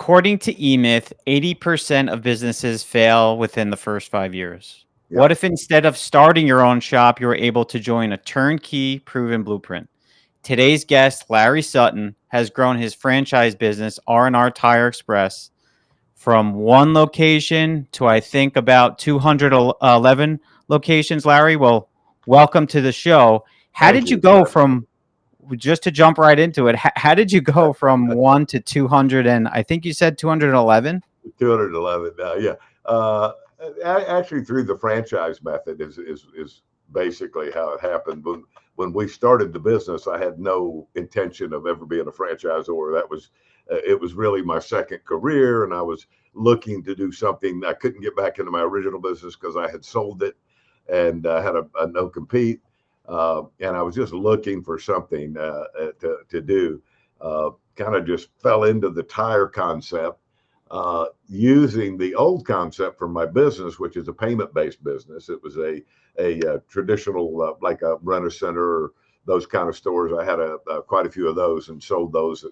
According to eMyth, 80% of businesses fail within the first 5 years. Yeah. What if instead of starting your own shop, you were able to join a turnkey proven blueprint? Today's guest, Larry Sutton, has grown his franchise business, RNR Tire Express, from one location to I think about 211 locations. Larry, well, welcome to the show. How Thank did you you, go sir. from just to jump right into it? How did you go from one to 200 and I think you said 211? 211 now. Yeah. Uh, Actually, through the franchise method is basically how it happened. When we started the business, I had no intention of ever being a franchisor. That was it was really my second career, and I was looking to do something. I couldn't get back into my original business because I had sold it and had a no compete, and I was just looking for something to do. Kind of just fell into the tire concept, using the old concept from my business, which is a payment-based business. It was a traditional, like a Rent-A-Center or those kind of stores. I had quite a few of those and sold those,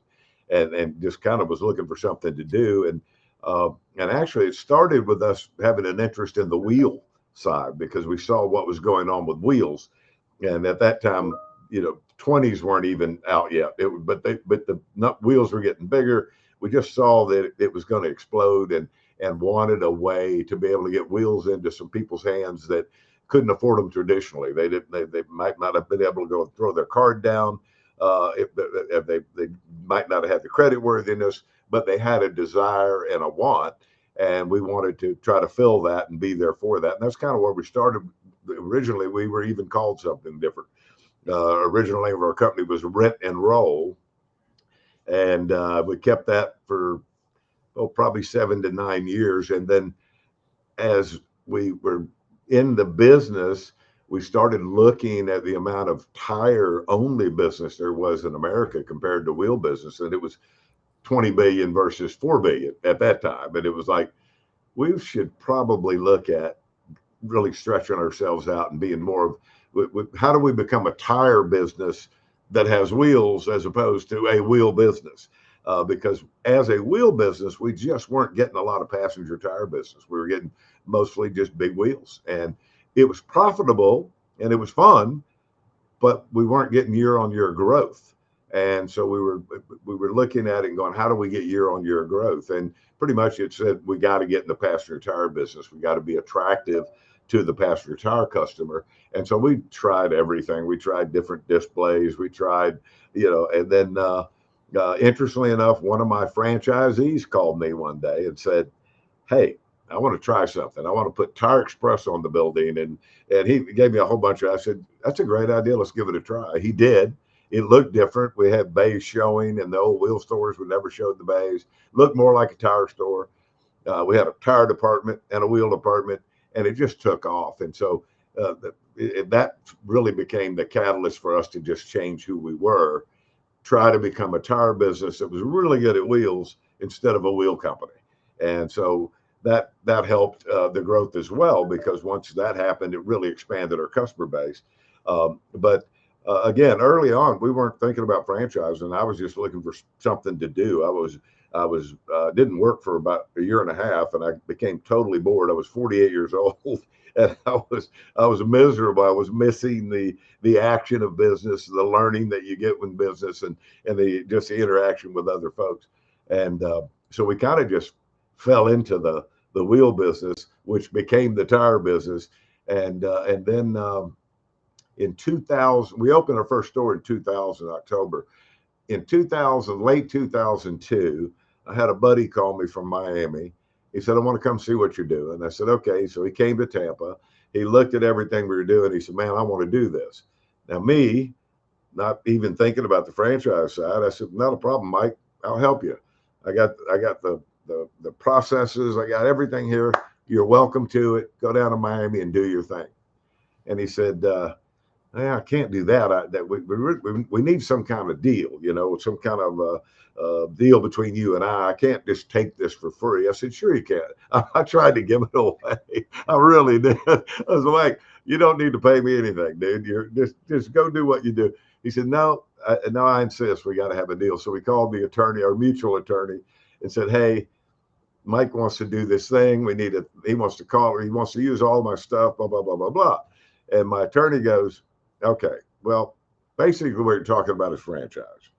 and just kind of was looking for something to do. And actually, it started with us having an interest in the wheel side because we saw what was going on with wheels, and at that time, 20s weren't even out yet. But the nut wheels were getting bigger. We just saw that it was going to explode, and wanted a way to be able to get wheels into some people's hands that couldn't afford them traditionally. They might not have been able to go and throw their card down. If they might not have had the credit worthiness, but they had a desire and a want, and we wanted to try to fill that and be there for that. And that's kind of where we started. Originally, we were even called something different. Original name of our company was Rent and Roll, and we kept that for probably 7 to 9 years. And then as we were in the business, we started looking at the amount of tire only business there was in America compared to wheel business, and it was 20 billion versus 4 billion at that time. And it was like, we should probably look at really stretching ourselves out and being more of, how do we become a tire business that has wheels as opposed to a wheel business? Because as a wheel business, we just weren't getting a lot of passenger tire business. We were getting mostly just big wheels, and it was profitable and it was fun, but we weren't getting year on year growth. And so we were looking at it and going, how do we get year on year growth? And pretty much it said, we got to get in the passenger tire business. We got to be attractive to the passenger tire customer. And so we tried everything. We tried different displays. We tried, and then interestingly enough, one of my franchisees called me one day and said, hey, I want to try something. I want to put Tire Express on the building. And he gave me a whole bunch of, I said, that's a great idea. Let's give it a try. He did. It looked different. We had bays showing, and the old wheel stores, we never showed the bays. Looked more like a tire store. We had a tire department and a wheel department, and it just took off. And so that really became the catalyst for us to just change who we were, try to become a tire business that was really good at wheels instead of a wheel company. And so that helped the growth as well, because once that happened, it really expanded our customer base. But again, early on, we weren't thinking about franchising. I was just looking for something to do. I was didn't work for about a year and a half, and I became totally bored. I was 48 years old, and I was miserable. I was missing the action of business, the learning that you get in business, and the interaction with other folks. And so we kind of just fell into the wheel business, which became the tire business. And then in 2000, we opened our first store in 2000, October. In 2000, late 2002, I had a buddy call me from Miami. He said, I want to come see what you're doing. I said, okay. So he came to Tampa. He looked at everything we were doing. He said, man, I want to do this. Now, me, not even thinking about the franchise side, I said, not a problem, Mike. I'll help you. I got the processes. I got everything here. You're welcome to it. Go down to Miami and do your thing. And he said, I can't do that. We need some kind of deal, some kind of deal between you and I. I can't just take this for free. I said, sure you can. I tried to give it away. I really did. I was like, you don't need to pay me anything, dude. You're just go do what you do. He said, no, I insist. We got to have a deal. So we called the attorney, our mutual attorney, and said, "Hey, Mike wants to do this thing. He wants to call, he wants to use all my stuff, blah, blah, blah, blah, blah." And my attorney goes, "Okay, well, basically what you're talking about is franchise."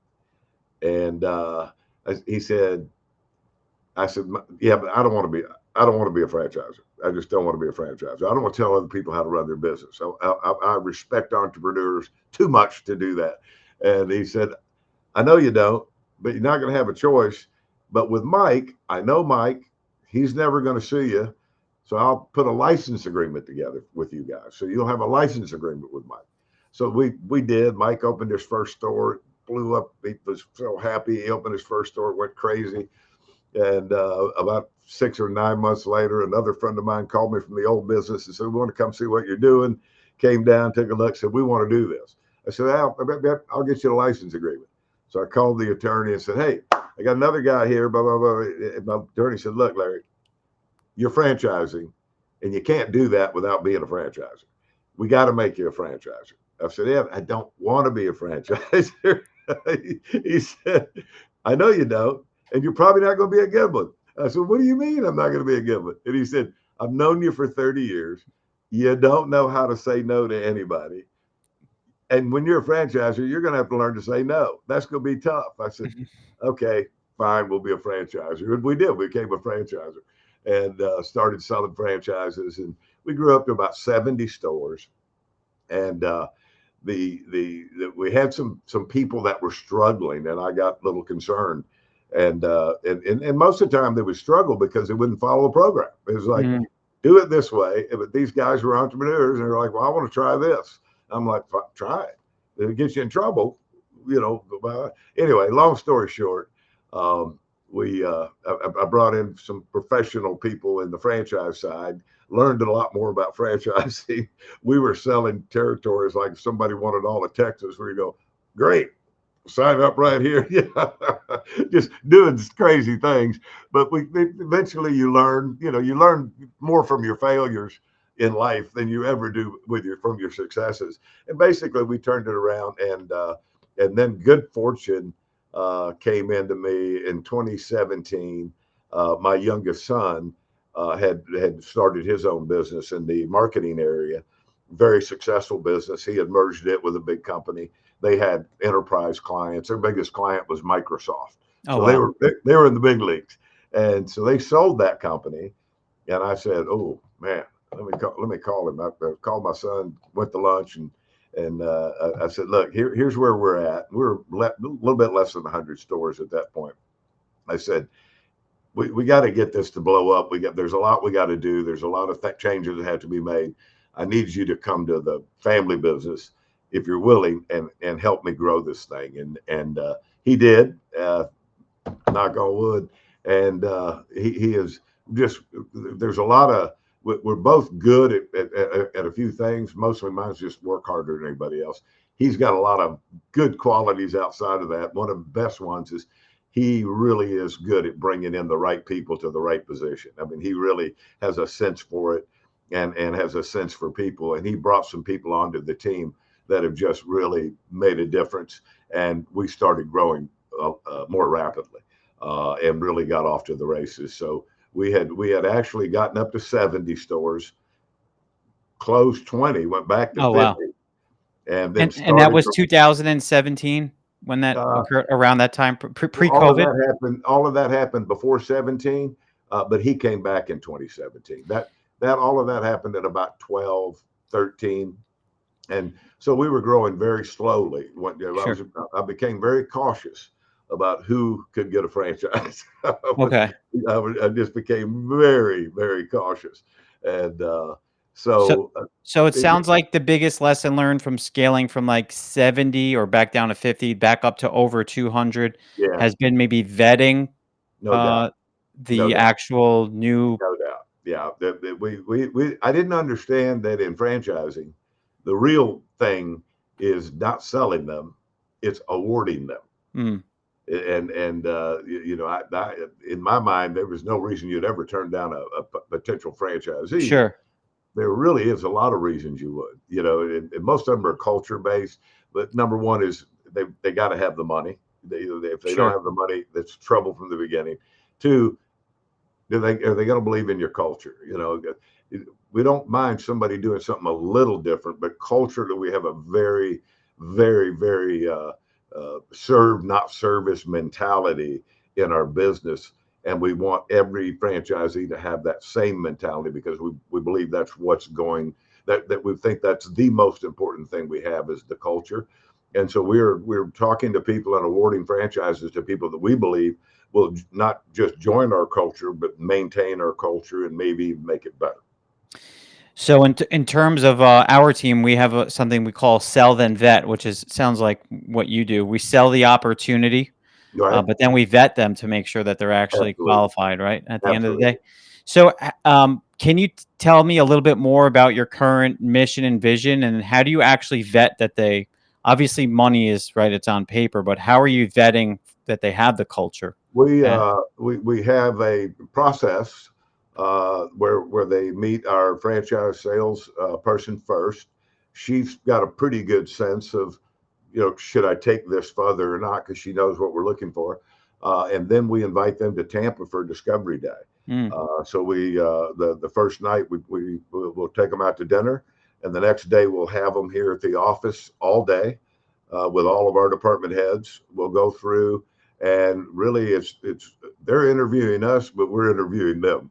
And he said, I said, "Yeah, but I don't want to be a franchisor. I just don't want to be a franchisor. I don't want to tell other people how to run their business. I respect entrepreneurs too much to do that." And he said, "I know you don't, but you're not going to have a choice. But with Mike, I know Mike, he's never going to sue you. So I'll put a license agreement together with you guys. So you'll have a license agreement with Mike." So we did. Mike opened his first store, blew up. He was so happy. He opened his first store, went crazy. And about 6 or 9 months later, another friend of mine called me from the old business and said, "We want to come see what you're doing." Came down, took a look, said, "We want to do this." I said, I'll get you a license agreement." So I called the attorney and said, "Hey, I got another guy here, blah, blah, blah." And my attorney said, "Look, Larry, you're franchising, and you can't do that without being a franchiser. We got to make you a franchiser." I said, "Yeah, I don't want to be a franchiser." He said, "I know you don't, and you're probably not going to be a good one." I said, "What do you mean I'm not going to be a good one?" And he said, "I've known you for 30 years. You don't know how to say no to anybody. And when you're a franchiser, you're going to have to learn to say no. That's going to be tough." I said, "Okay, fine, we'll be a franchiser." And we did. We became a franchiser and started selling franchises. And we grew up to about 70 stores. And we had some people that were struggling, and I got a little concerned. And most of the time they would struggle because they wouldn't follow a program. It was like, Mm. do it this way. But these guys were entrepreneurs, and they're like, "Well, I want to try this." I'm like, "Try it. If it gets you in trouble, you know." Anyway, long story short, we I brought in some professional people in the franchise side, learned a lot more about franchising. We were selling territories like if somebody wanted all of Texas, where you go, "Great, sign up right here." Yeah. Just doing crazy things. But we eventually you learn more from your failures in life than you ever do from your successes. And basically we turned it around, and then good fortune came into me in 2017. My youngest son had started his own business in the marketing area, very successful business. He had merged it with a big company. They had enterprise clients. Their biggest client was Microsoft. Oh So wow. they were in the big leagues. And so they sold that company. And I said, "Oh man, let me call him." I called my son, went to lunch, and I said, "Look, here's where we're at. We're a little bit less than 100 stores at that point." I said, we got to get this to blow up. There's a lot we got to do. There's a lot of changes that have to be made. I need you to come to the family business if you're willing, and help me grow this thing. And he did. Knock on wood. And he is just. There's a lot of. We're both good at a few things. Mostly mine's just work harder than anybody else. He's got a lot of good qualities outside of that. One of the best ones is he really is good at bringing in the right people to the right position. I mean, he really has a sense for it, and has a sense for people. And he brought some people onto the team that have just really made a difference. And we started growing more rapidly, and really got off to the races. So we had actually gotten up to 70 stores, closed 20, went back to Oh wow. 50, and then And that started was 2017 when that uh, occurred, around that time, well, all of pre-COVID. that happened. All of that happened before 17, but he came back in 2017. That all of that happened at about 12, 13, and so we were growing very slowly. Sure. I became very cautious about who could get a franchise. Okay. I just became very, very cautious, and So so so it it, sounds like the biggest lesson learned from scaling from like 70 or back down to 50, back up to over 200 yeah, has been maybe vetting no uh doubt, no the doubt. actual new. No doubt. Yeah. I didn't understand that in franchising, the real thing is not selling them, it's awarding them. Mm, In my mind, there was no reason you'd ever turn down a potential franchisee. sure. There really is a lot of reasons you would, and most of them are culture based. But number one, is they got to have the money. If they don't Sure. have the money, that's trouble from the beginning. Two, are they going to believe in your culture? We don't mind somebody doing something a little different, but culturally we have a very, very, very serve not service mentality in our business, and we want every franchisee to have that same mentality because we believe that's what's going that we think that's the most important thing we have is the culture. And so we're talking to people and awarding franchises to people that we believe will not just join our culture, but maintain our culture and maybe make it better. So in terms of our team, we have something we call sell then vet, which sounds like what you do. We sell the opportunity, Right? but then we vet them to make sure that they're actually Absolutely. qualified, right? At the end of the day. Absolutely. So, can you tell me a little bit more about your current mission and vision, and how do you actually vet that they? Obviously, money is right; it's on paper, but how are you vetting that they have the culture? And We have a process where they meet our franchise sales person first. She's got a pretty good sense of, should I take this further or not, because she knows what we're looking for. And then we invite them to Tampa for Discovery Day. mm, So the first night we'll take them out to dinner, and the next day we'll have them here at the office all day with all of our department heads. We'll go through, and really it's they're interviewing us, but we're interviewing them.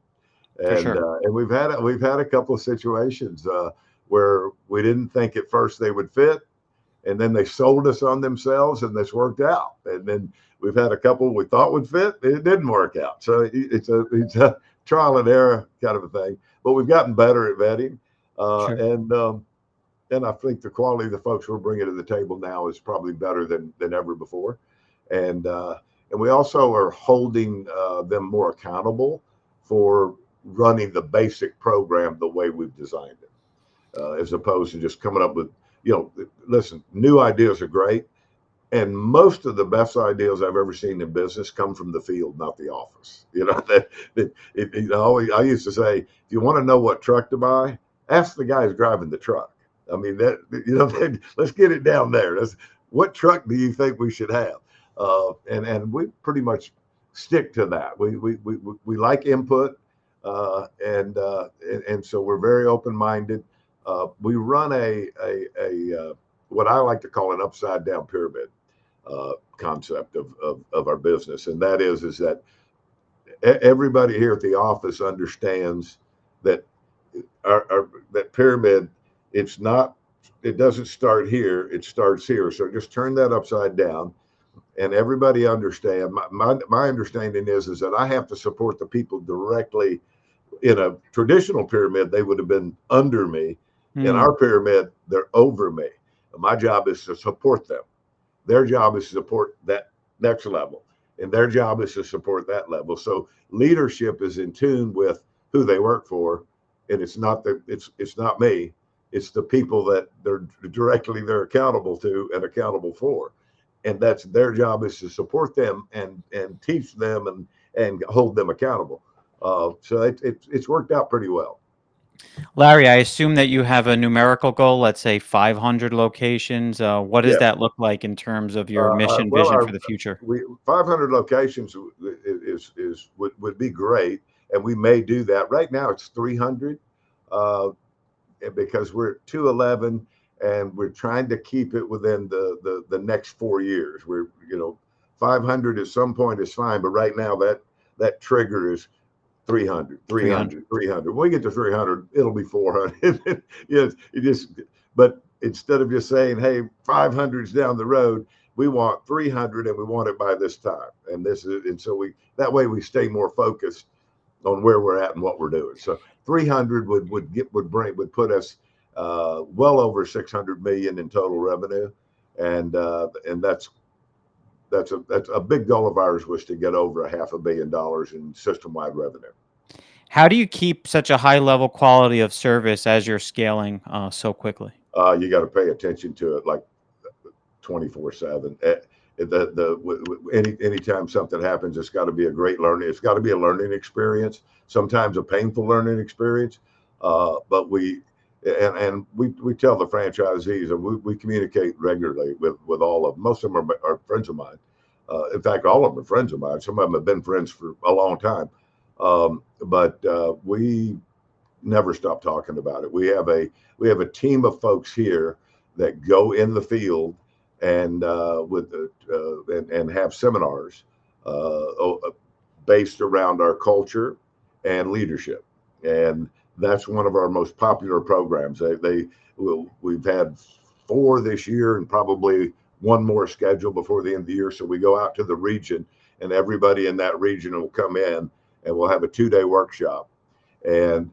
for And sure, we've had a couple of situations where we didn't think at first they would fit, and then they sold us on themselves, and this worked out. And then we've had a couple we thought would fit, it didn't work out. So it's a trial and error kind of a thing. But we've gotten better at vetting, sure. and I think the quality of the folks we're bringing to the table now is probably better than ever before. And we also are holding them more accountable for running the basic program the way we've designed it, as opposed to just coming up with, listen, new ideas are great. And most of the best ideas I've ever seen in business come from the field, not the office. I used to say, if you want to know what truck to buy, ask the guy who's driving the truck. I mean, let's get it down there. What truck do you think we should have? And we pretty much stick to that. We like input, and so we're very open minded. We run a what I like to call an upside down pyramid concept of our business, and that is that everybody here at the office understands that that pyramid, it doesn't start here, it starts here. So just turn that upside down, and everybody understand. My understanding is that I have to support the people directly. In a traditional pyramid, they would have been under me. In Mm, our pyramid, they're over me. My job is to support them. Their job is to support that next level, and their job is to support that level. So leadership is in tune with who they work for, and it's not me. It's the people that they're accountable to and accountable for, and that's their job is to support them and teach them and hold them accountable. So it's worked out pretty well. Larry, I assume that you have a numerical goal. Let's say 500 locations. What does Yeah. that look like in terms of your mission Well, vision for the future? we 500 locations would be great, and we may do that. Right now, it's 300 uh, because we're at 211, and we're trying to keep it within the next 4 years. 500 at some point is fine, but right now that trigger is 300, 300. 300, 300. When we get to 300, it'll be 400. Yes, but instead of just saying, hey, 500 is down the road, we want 300 and we want it by this time. And so that way we stay more focused on where we're at and what we're doing. So 300 would put us well over 600 million in total revenue. And that's a big goal of ours was to get over a $500 million in system wide revenue. How do you keep such a high level quality of service as you're scaling so quickly? You got to pay attention to it like 24/7. Anytime something happens, it's got to be a great learning. It's got to be a learning experience. Sometimes a painful learning experience. But we tell the franchisees, and we communicate regularly with all of them. Most of them are friends of mine. In fact, all of them are friends of mine. Some of them have been friends for a long time. But we never stop talking about it. We have a team of folks here that go in the field and and have seminars based around our culture and leadership, and that's one of our most popular programs. We've had four this year and probably one more scheduled before the end of the year. So we go out to the region, and everybody in that region will come in, and we'll have a 2-day workshop. And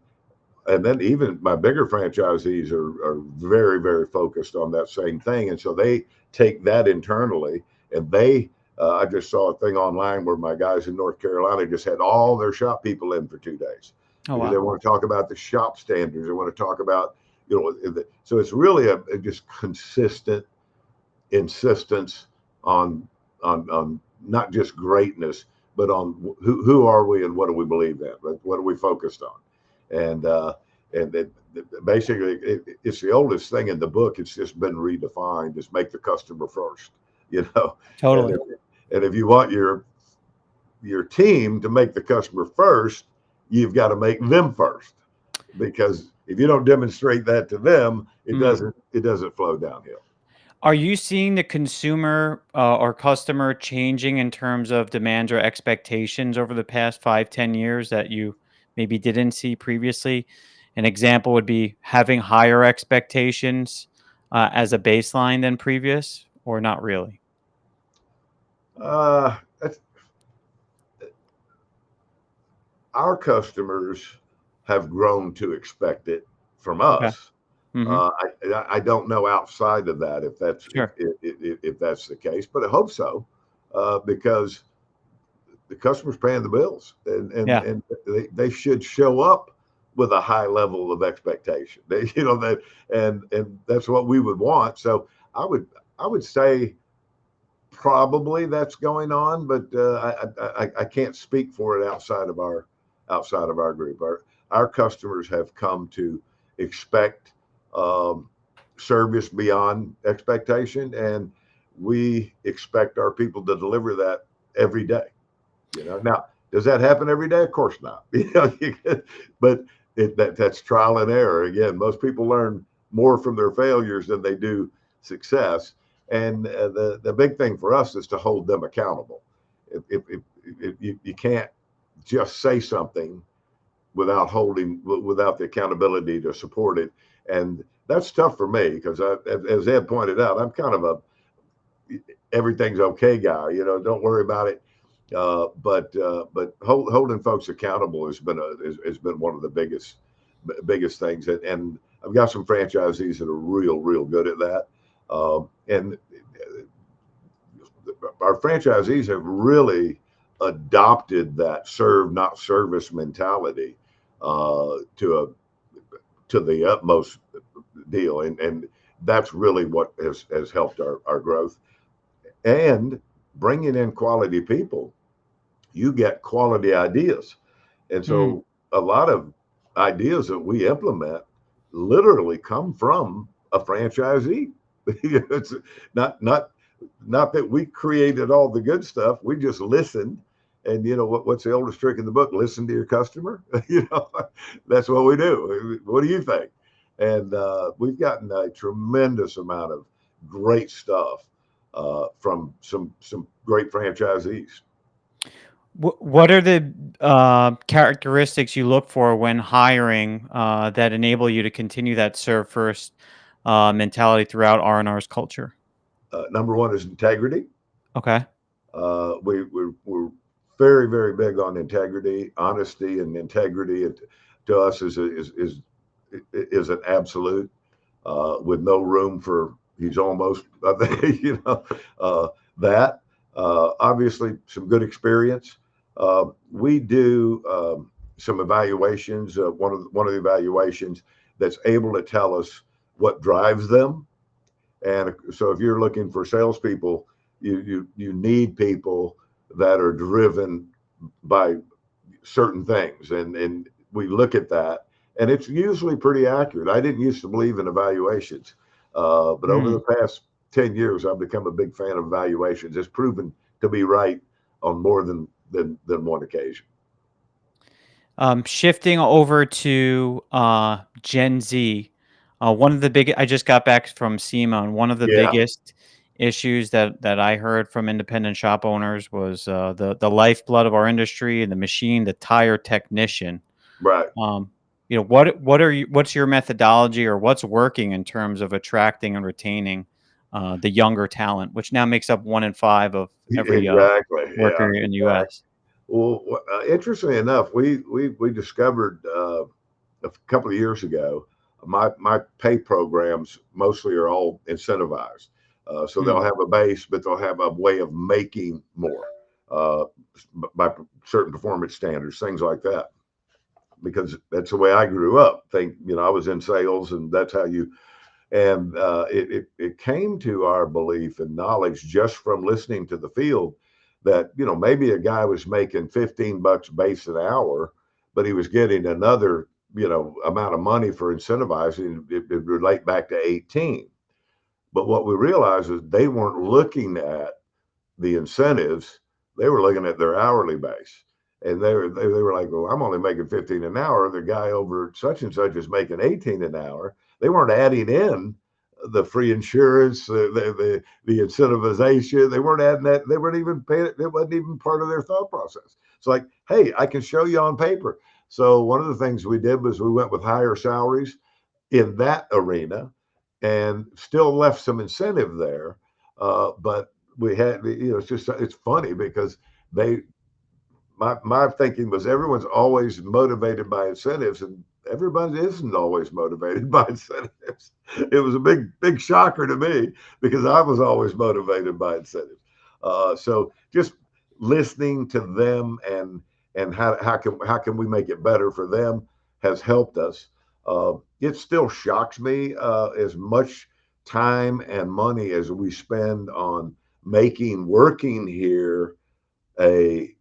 then even my bigger franchisees are very, very focused on that same thing. And so they take that internally, and I just saw a thing online where my guys in North Carolina just had all their shop people in for 2 days Oh, because they wow. want to talk about the shop standards. They want to talk about, so it's really a just consistent insistence on on not just greatness, but on who are we and what do we believe in, what are we focused on, and basically it's the oldest thing in the book. It's just been redefined. Just make the customer first, and Totally. if you want your team to make the customer first, you've got to make them first, because if you don't demonstrate that to them, Mm. it doesn't flow downhill. Are you seeing the consumer or customer changing in terms of demands or expectations over the past 5, 10 years that you maybe didn't see previously? An example would be having higher expectations as a baseline than previous, or not really? That's, our customers have grown to expect it from Okay. us. Hmm. I don't know outside of that if Sure. if that's the case, but I hope so, because the customer's paying the bills, Yeah. and they should show up with a high level of expectation. That, and that's what we would want. So I would I would say probably that's going on, but I can't speak for it outside of our group. Our customers have come to expect um, service beyond expectation, and we expect our people to deliver that every day. Now, does that happen every day? Of course not. But that's trial and error. Again, most people learn more from their failures than they do success. And the big thing for us is to hold them accountable. If you can't just say something without the accountability to support it, and that's tough for me because as Ed pointed out, I'm kind of a everything's okay guy. Don't worry about it. But holding folks accountable has been one of the biggest things. And I've got some franchisees that are real good at that. And our franchisees have really adopted that serve not service mentality to the utmost deal, and that's really what has helped our growth. And bringing in quality people, you get quality ideas. And Mm. so a lot of ideas that we implement literally come from a franchisee. It's not that we created all the good stuff. We just listened. And what's the oldest trick in the book? Listen to your customer. That's what we do. What do you think? And we've gotten a tremendous amount of great stuff from some great franchisees. What are the characteristics you look for when hiring that enable you to continue that serve first mentality throughout R&R's culture? Number one is integrity. Okay. We're very big on integrity, honesty, and integrity. To us is an absolute, with no room for he's almost. That obviously some good experience. We do some evaluations. One of the evaluations that's able to tell us what drives them. And so if you're looking for salespeople, you need people that are driven by certain things, and we look at that, and it's usually pretty accurate. I didn't used to believe in evaluations, but over Mm. the past 10 years, I've become a big fan of evaluations. It's proven to be right on more than one occasion. Shifting over to Gen Z, one of the big I just got back from SEMA, and one of the Yeah, biggest issues that I heard from independent shop owners was the lifeblood of our industry and the machine, the tire technician. right. Um, what's your methodology, or what's working in terms of attracting and retaining the younger talent, which now makes up 1 in 5 of every Exactly. Yeah. worker in the U.S. Well, interestingly enough, we discovered a couple of years ago. My pay programs mostly are all incentivized, so Hmm. they'll have a base, but they'll have a way of making more uh, by certain performance standards, things like that. Because that's the way I grew up. I was in sales, and that's how you. And it came to our belief and knowledge just from listening to the field that maybe a guy was making $15 base an hour, but he was getting another amount of money for incentivizing. It relate back to 18. But what we realized is they weren't looking at the incentives, they were looking at their hourly base. And they were like, well, I'm only making 15 an hour. The guy over such and such is making 18 an hour. They weren't adding in the free insurance, the incentivization. They weren't adding that. They weren't even paying it. It wasn't even part of their thought process. It's like, hey, I can show you on paper. So one of the things we did was we went with higher salaries in that arena and still left some incentive there. But we had, it's funny because they, my thinking was everyone's always motivated by incentives, and everybody isn't always motivated by incentives. It was a big shocker to me because I was always motivated by incentives. So just listening to them and how can we make it better for them has helped us. It still shocks me as much time and money as we spend on making working here a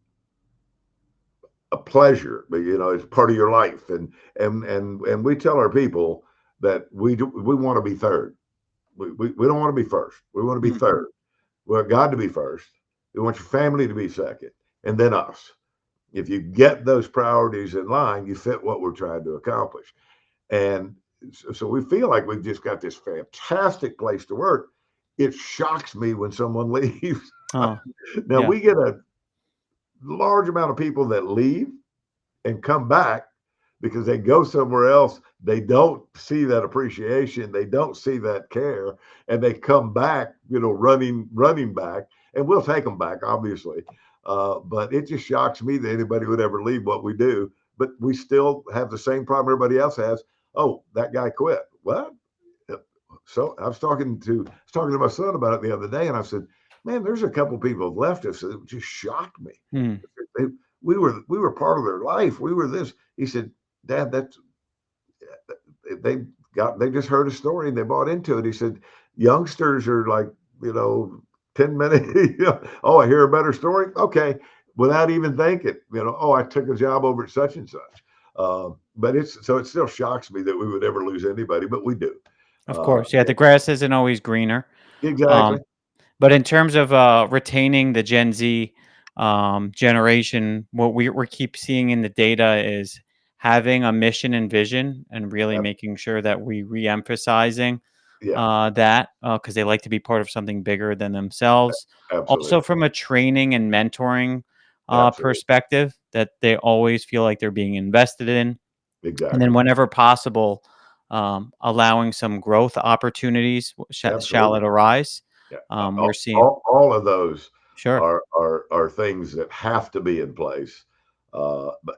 pleasure, but it's part of your life. And we tell our people that we want to be third. We don't want to be first. We want to be Hmm. third. We want God to be first. We want your family to be second, and then us. If you get those priorities in line, you fit what we're trying to accomplish. And so we feel like we've just got this fantastic place to work. It shocks me when someone leaves. Oh, Now yeah. we get a large amount of people that leave and come back because they go somewhere else. They don't see that appreciation. They don't see that care, and they come back, running back, and we'll take them back, obviously. But it just shocks me that anybody would ever leave what we do. But we still have the same problem everybody else has. Oh, that guy quit. What? So I was talking to my son about it the other day, and I said, "Man, there's a couple people have left us. It just shocked me. Hmm. They, we were part of their life. We were this." He said, "Dad, that's they they just heard a story and they bought into it." He said, "Youngsters are like 10 minutes. Oh, I hear a better story. Okay, without even thinking. Oh, I took a job over at such and such." But it still shocks me that we would ever lose anybody, but we do. Of Uh, course, yeah. The grass isn't always greener. exactly. Um, But in terms of retaining the Gen Z generation, what we keep seeing in the data is having a mission and vision, and really Ab- making sure that we re-emphasizing Yeah, that, because they like to be part of something bigger than themselves. Also, absolutely. from a training and mentoring Absolutely. perspective, that they always feel like they're being invested in, and then Exactly. whenever possible, allowing some growth opportunities shall Absolutely. it arise. Yeah. We're seeing. All of those Sure. are things that have to be in place. But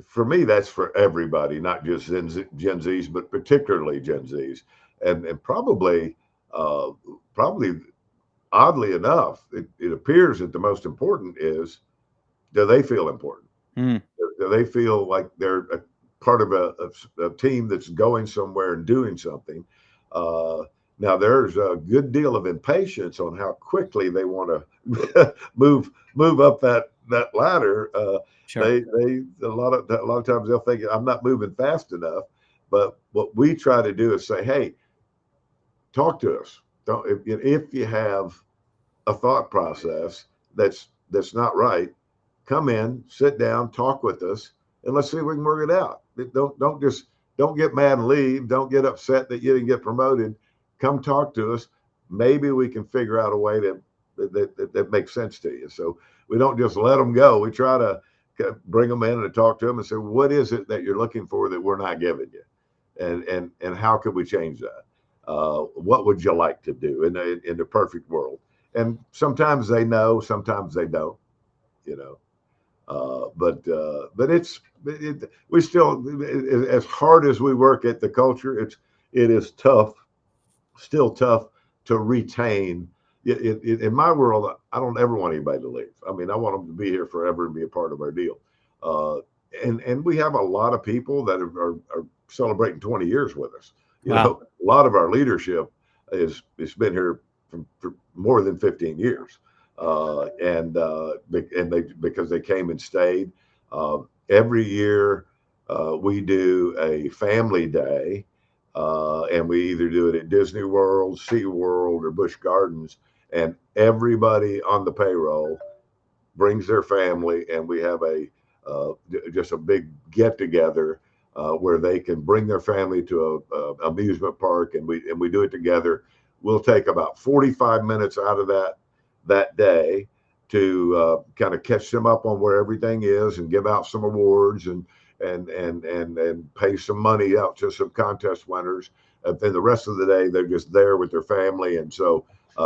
for me, that's for everybody, not just Gen Zs, but particularly Gen Zs. And uh, probably oddly enough, it appears that the most important is, do they feel important? Mm, Do they feel like they're a part of a team that's going somewhere and doing something? Uh, Now, there's a good deal of impatience on how quickly they want to move up that ladder. sure. They a lot of times they'll think I'm not moving fast enough. But what we try to do is say, hey, talk to us. Don't if you have a thought process that's not right, come in, sit down, talk with us, and let's see if we can work it out. Don't get mad and leave. Don't get upset that you didn't get promoted. Come talk to us. Maybe we can figure out a way that makes sense to you. So we don't just let them go. We try to bring them in and talk to them and say, what is it that you're looking for that we're not giving you, and how could we change that? What would you like to do in the perfect world? And sometimes they know, sometimes they don't. You know, but we still, as hard as we work at the culture, it is tough, still tough to retain. In my world, I don't ever want anybody to leave. I mean, I want them to be here forever and be a part of our deal. Uh, and we have a lot of people that are celebrating 20 years with us. You Wow. know, a lot of our leadership is been here for more than 15 years, and they because they came and stayed. Every year, we do a family day, and we either do it at Disney World, Sea World, or Busch Gardens, and everybody on the payroll brings their family, and we have just a big get together where they can bring their family to a amusement park, and we do it together. We'll take about 45 minutes out of that day to kind of catch them up on where everything is, and give out some awards, and pay some money out to some contest winners. And then the rest of the day they're just there with their family, and so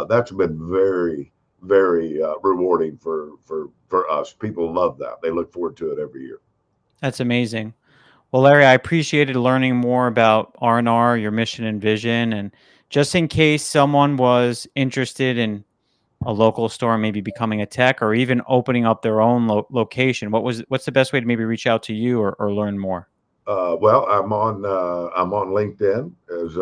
that's been very rewarding for us. People love that. They look forward to it every year. That's amazing. Well, Larry, I appreciated learning more about R&R, your mission and vision, and just in case someone was interested in a local store, maybe becoming a tech, or even opening up their own location, what's the best way to maybe reach out to you or learn more? Well, I'm on LinkedIn as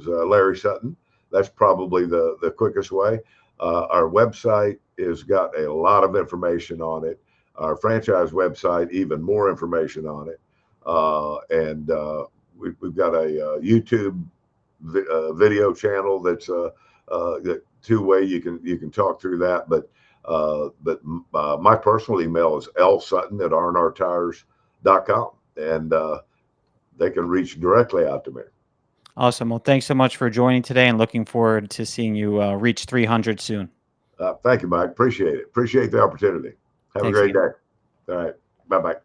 Larry Sutton. That's probably the quickest way. Our website has got a lot of information on it. Our franchise website, even more information on it. And we've got a YouTube video channel that's that two-way. You can talk through that. But my personal email is lsutton@rnrtires.com, and they can reach directly out to me. Awesome. Well, thanks so much for joining today, and looking forward to seeing you reach 300 soon. Thank you, Mike. Appreciate it. Appreciate the opportunity. Have a Thanks great again. day. All right. Bye bye.